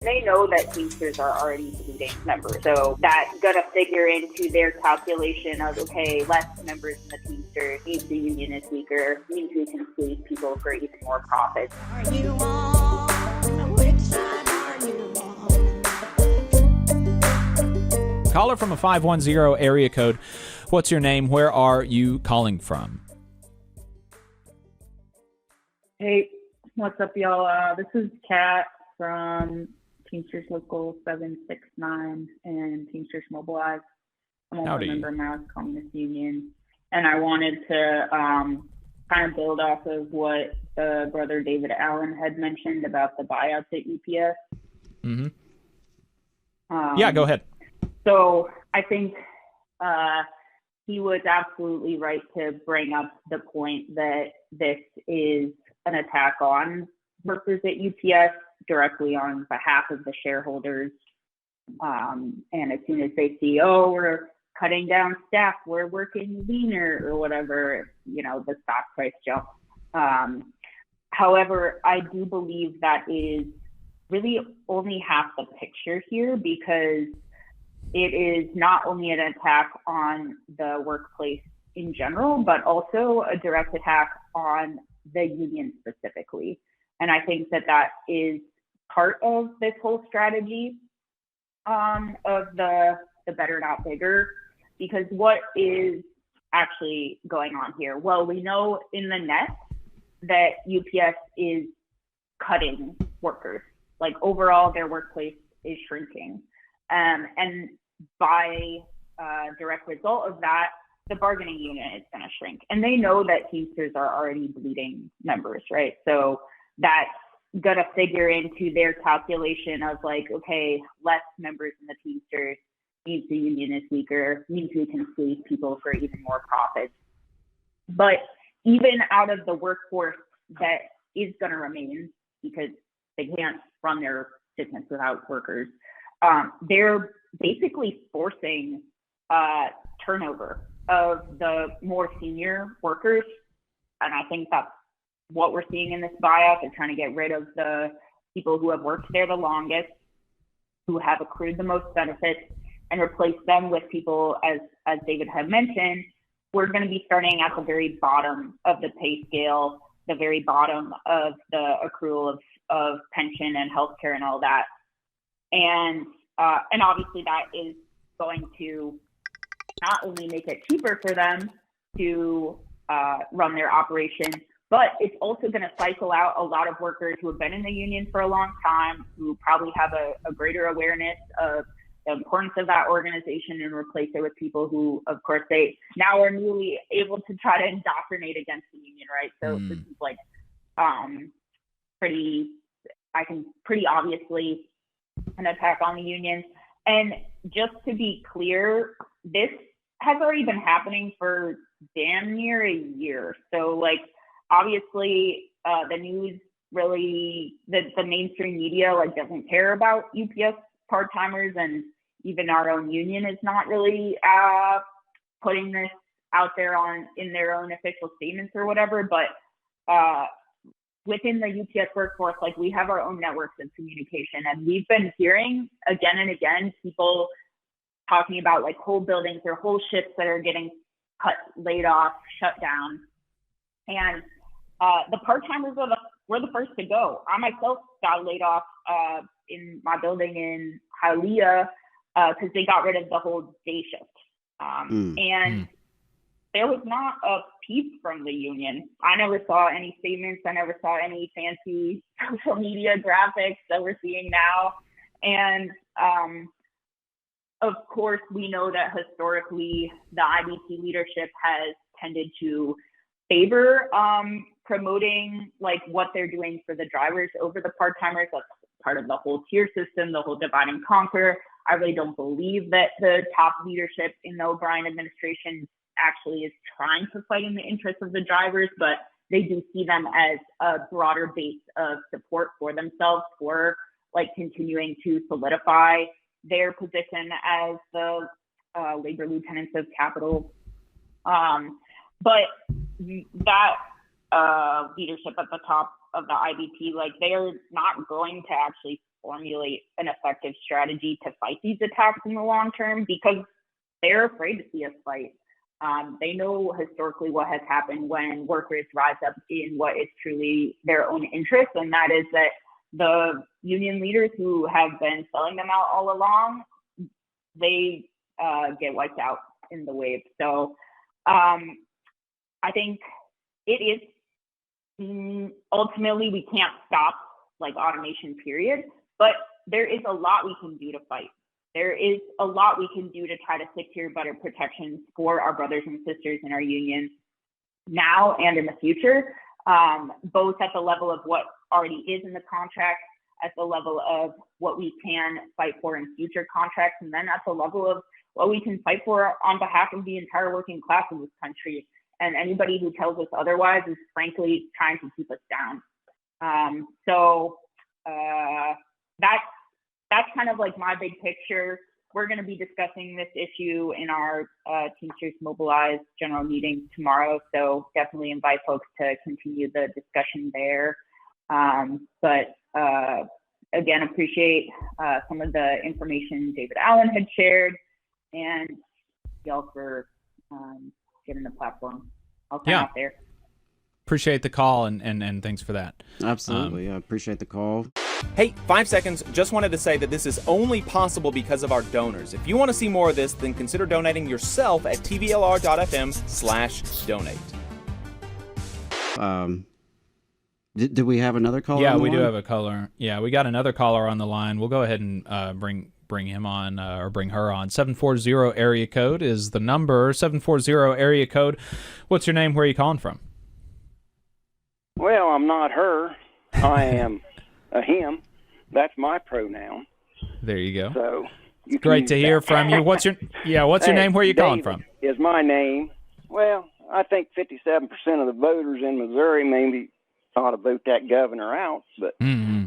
They know that Teamsters are already bleeding members, so that's gonna figure into their calculation of, okay, less members in the Teamsters means the union is weaker, means we can squeeze people for even more profits. Are you on? Which side are you on? Caller from a 510 area code. What's your name? Where are you calling from? Hey, what's up, y'all? This is Kat from Teamsters Local 769 and Teamsters Mobilize. I'm also a member of Mass Communist Union, and I wanted to kind of build off of what brother David Allen had mentioned about the buyouts at UPS. Mm-hmm. Yeah, go ahead. So I think he was absolutely right to bring up the point that this is an attack on workers at UPS directly on behalf of the shareholders. And as soon as they see, oh, we're cutting down staff, we're working leaner or whatever, you know, the stock price jumps. However, I do believe that is really only half the picture here, because it is not only an attack on the workplace in general, but also a direct attack on the union specifically. And I think that that is part of this whole strategy of the better, not bigger, because what is actually going on here? Well, we know in the net that UPS is cutting workers. Like overall, their workplace is shrinking. And by direct result of that, the bargaining unit is going to shrink. And they know that Teamsters are already bleeding members, right? So that's going to figure into their calculation of like, okay, less members in the Teamsters means the union is weaker, means we can squeeze people for even more profits. But even out of the workforce that is going to remain, because they can't run their business without workers, they're basically forcing turnover of the more senior workers. And I think that's what we're seeing in this buyout. They're trying to get rid of the people who have worked there the longest, who have accrued the most benefits, and replace them with people, as David had mentioned, we're going to be starting at the very bottom of the pay scale, the very bottom of the accrual of pension and healthcare and all that. And obviously that is going to not only make it cheaper for them to run their operation, but it's also going to cycle out a lot of workers who have been in the union for a long time, who probably have a greater awareness of the importance of that organization, and replace it with people who, of course, they now are newly able to try to indoctrinate against the union, right? So this is like pretty obviously an attack on the union. And just to be clear, this has already been happening for damn near a year. So like, obviously the news really, the mainstream media like doesn't care about UPS part-timers, and even our own union is not really putting this out there in their own official statements or whatever. But within the UPS workforce, like we have our own networks of communication, and we've been hearing again and again people talking about like whole buildings or whole shifts that are getting cut, laid off, shut down. And the part-timers were the first to go. I myself got laid off in my building in Hialeah because they got rid of the whole day shift. There was not a peep from the union. I never saw any statements. I never saw any fancy social media graphics that we're seeing now. And of course, we know that historically the IBT leadership has tended to favor promoting like what they're doing for the drivers over the part-timers. That's part of the whole tier system, the whole divide and conquer. I really don't believe that the top leadership in the O'Brien administration actually is trying to fight in the interest of the drivers, but they do see them as a broader base of support for themselves, for like continuing to solidify their position as the labor lieutenants of capital. But that leadership at the top of the IBT, like they're not going to actually formulate an effective strategy to fight these attacks in the long term, because they're afraid to see us fight. They know historically what has happened when workers rise up in what is truly their own interest, and that is that the union leaders who have been selling them out all along, they get wiped out in the wave. So I think it is, ultimately we can't stop like automation period, but there is a lot we can do to fight. There is a lot we can do to try to secure better protections for our brothers and sisters in our union now and in the future, both at the level of what already is in the contract, at the level of what we can fight for in future contracts, and then at the level of what we can fight for on behalf of the entire working class in this country. And anybody who tells us otherwise is frankly trying to keep us down. That's kind of like my big picture. We're going to be discussing this issue in our Teamsters Mobilized general meeting tomorrow, so definitely invite folks to continue the discussion there. But again, appreciate some of the information David Allen had shared, and y'all for giving the platform. I'll sign out there. Appreciate the call, and thanks for that. Absolutely. I appreciate the call. Hey, 5 seconds. Just wanted to say that this is only possible because of our donors. If you want to see more of this, then consider donating yourself at tvlr.fm/donate. Did we have another caller? Yeah, on the we do line? have a caller. Yeah, we got another caller on the line. We'll go ahead and bring him on or bring her on. 740 area code is the number. 740 area code. What's your name? Where are you calling from? Well, I'm not her. I am a him. That's my pronoun. There you go. So it's great to hear from you. What's your your name? Where are you calling from? Is my name. Well, I think 57% of the voters in Missouri maybe ought to vote that governor out, but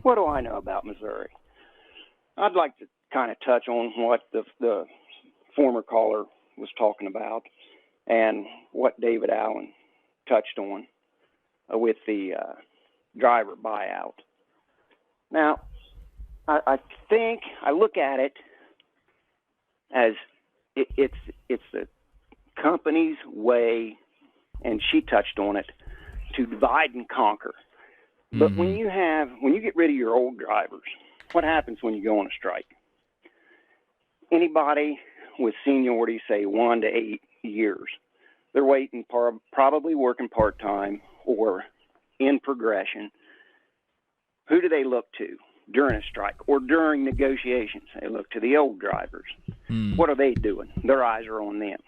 what do I know about Missouri? I'd like to kind of touch on what the former caller was talking about and what David Allen touched on with the driver buyout. Now, I think I look at it as it's the company's way, and she touched on it, to divide and conquer. But when you get rid of your old drivers, what happens when you go on a strike? Anybody with seniority, say 1 to 8 years, they're waiting, probably working part-time or in progression. Who do they look to during a strike or during negotiations? They look to the old drivers. What are they doing? Their eyes are on them.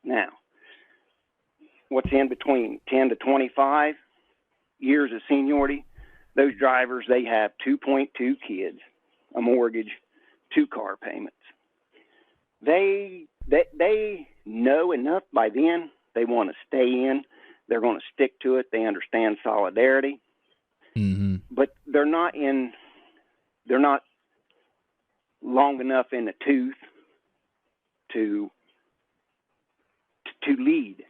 Now, what's in between 10 to 25 years of seniority? Those drivers, they have 2.2 kids, a mortgage, 2 car payments. They know enough by then. They want to stay in. They're going to stick to it. They understand solidarity. But they're not long enough in the tooth to lead.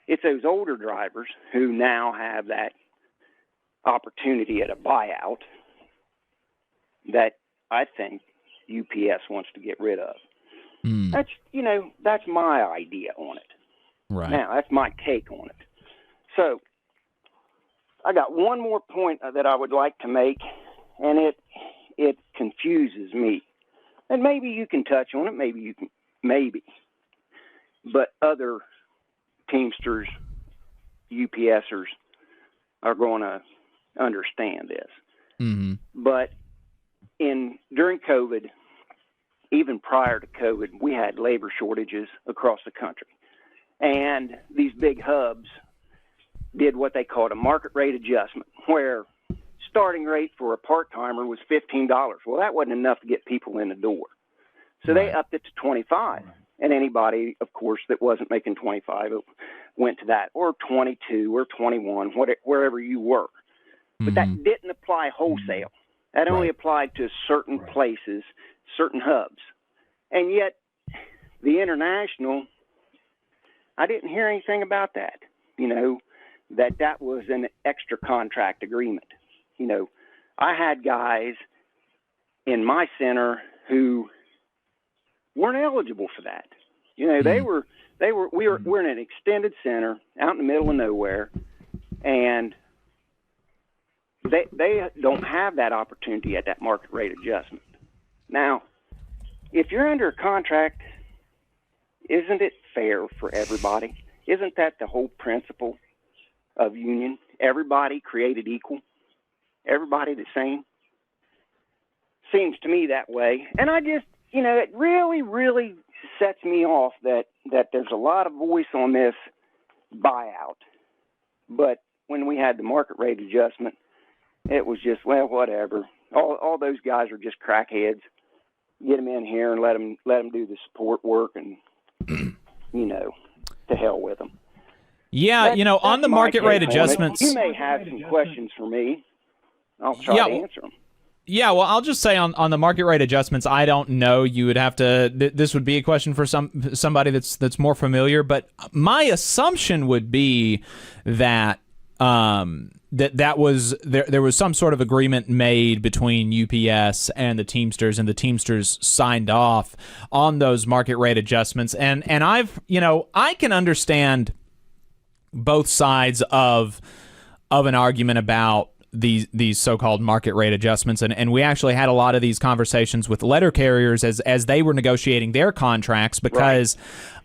It's those older drivers who now have that opportunity at a buyout that I think UPS wants to get rid of. That's my idea on it. Right. Now, that's my take on it. So I got one more point that I would like to make, and it confuses me. And maybe you can touch on it, maybe. But other Teamsters, UPSers are going to understand this. But during COVID, even prior to COVID, we had labor shortages across the country. And these big hubs did what they called a market rate adjustment, where starting rate for a part-timer was $15. Well, that wasn't enough to get people in the door. So they upped it to $25. And anybody, of course, that wasn't making $25 went to that, or 22 or 21, wherever you were. But that didn't apply wholesale. That only applied to certain places, certain hubs. And yet, the international, I didn't hear anything about that. That was an extra contract agreement. I had guys in my center who weren't eligible for that. You know, we're in an extended center out in the middle of nowhere, and they don't have that opportunity at that market rate adjustment. Now, if you're under a contract, isn't it fair for everybody? Isn't that the whole principle of union? Everybody created equal, everybody the same. Seems to me that way. And I just, you know, it really, really sets me off that there's a lot of voice on this buyout. But when we had the market rate adjustment, it was just, well, whatever. All those guys are just crackheads. Get them in here and let them do the support work, and you know, to hell with them. Yeah, you know, on the market rate adjustments, you may have some questions for me. I'll try to answer them. Yeah, well, I'll just say on the market rate adjustments, I don't know. You would have to. This would be a question for somebody that's more familiar. But my assumption would be that there was some sort of agreement made between UPS and the Teamsters, and the Teamsters signed off on those market rate adjustments. And I can understand both sides of an argument about these so-called market rate adjustments, and we actually had a lot of these conversations with letter carriers as they were negotiating their contracts, because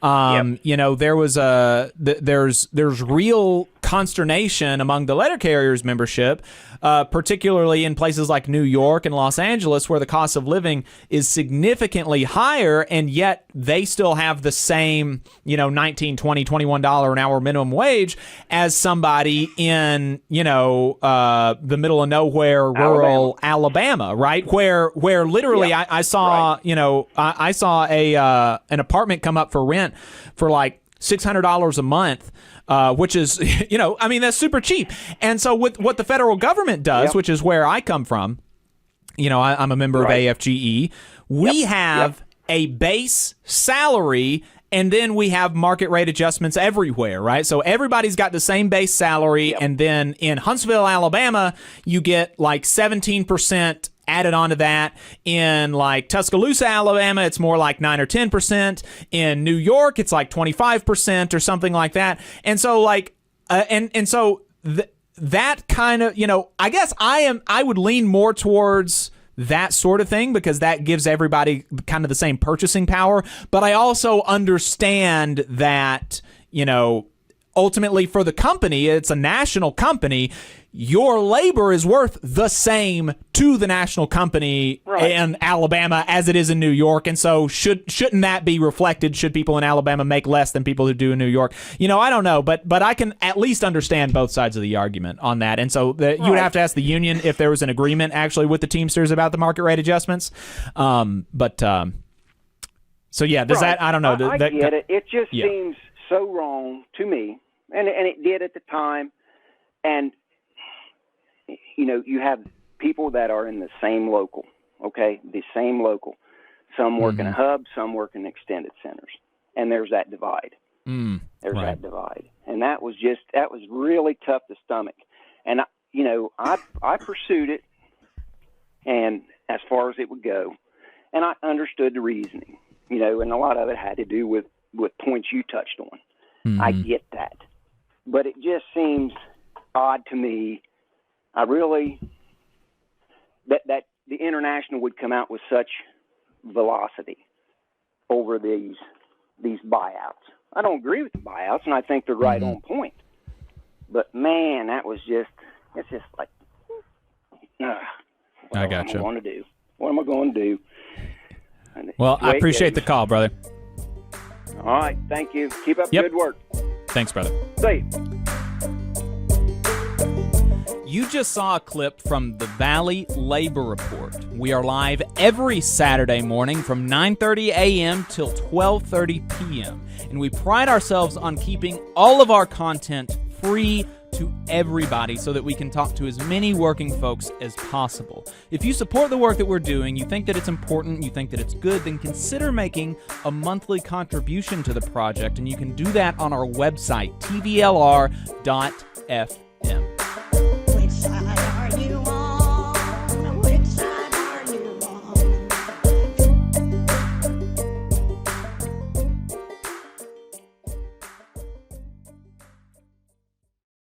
you know, there was there's real consternation among the letter carriers membership, particularly in places like New York and Los Angeles, where the cost of living is significantly higher, and yet they still have the same, you know, $19, $20, $21 an hour minimum wage as somebody in, you know, the middle of nowhere, rural Alabama, right? Where literally I saw, you know, I saw an apartment come up for rent for like $600 a month. Which is, you know, I mean, that's super cheap. And so with what the federal government does, which is where I come from, you know, I'm a member of AFGE, we have a base salary, and then we have market rate adjustments everywhere, right? So everybody's got the same base salary, and then in Huntsville, Alabama, you get like 17% added onto that. In like Tuscaloosa, Alabama, it's more like 9 or 10%. In New York, it's like 25% or something like that. And so like, that kind of, you know, I guess I would lean more towards that sort of thing, because that gives everybody kind of the same purchasing power. But I also understand that, you know, ultimately for the company, it's a national company, your labor is worth the same to the national company in Alabama as it is in New York. And so shouldn't that be reflected? Should people in Alabama make less than people who do in New York? You know, I don't know, but I can at least understand both sides of the argument on that. And so you would have to ask the union if there was an agreement actually with the Teamsters about the market rate adjustments. So yeah, does that, I don't know. I get it. It just seems so wrong to me. And it did at the time. And, you know, you have people that are in the same local, okay? The same local. Some work in a hub, some work in extended centers. And there's that divide. That divide. And that was really tough to stomach. And, you know, I pursued it, and as far as it would go, and I understood the reasoning, you know, and a lot of it had to do with points you touched on. I get that. But it just seems odd to me. I really that the international would come out with such velocity over these buyouts. I don't agree with the buyouts, and I think they're right on point. But man, it's just like, I gotcha. What am I going to do? Well, I appreciate the call, brother. All right, thank you. Keep up good work. Thanks, brother. See you. You just saw a clip from the Valley Labor Report. We are live every Saturday morning from 9:30 a.m. till 12:30 p.m. And we pride ourselves on keeping all of our content free to everybody so that we can talk to as many working folks as possible. If you support the work that we're doing, you think that it's important, you think that it's good, then consider making a monthly contribution to the project, and you can do that on our website, tvlr.fm.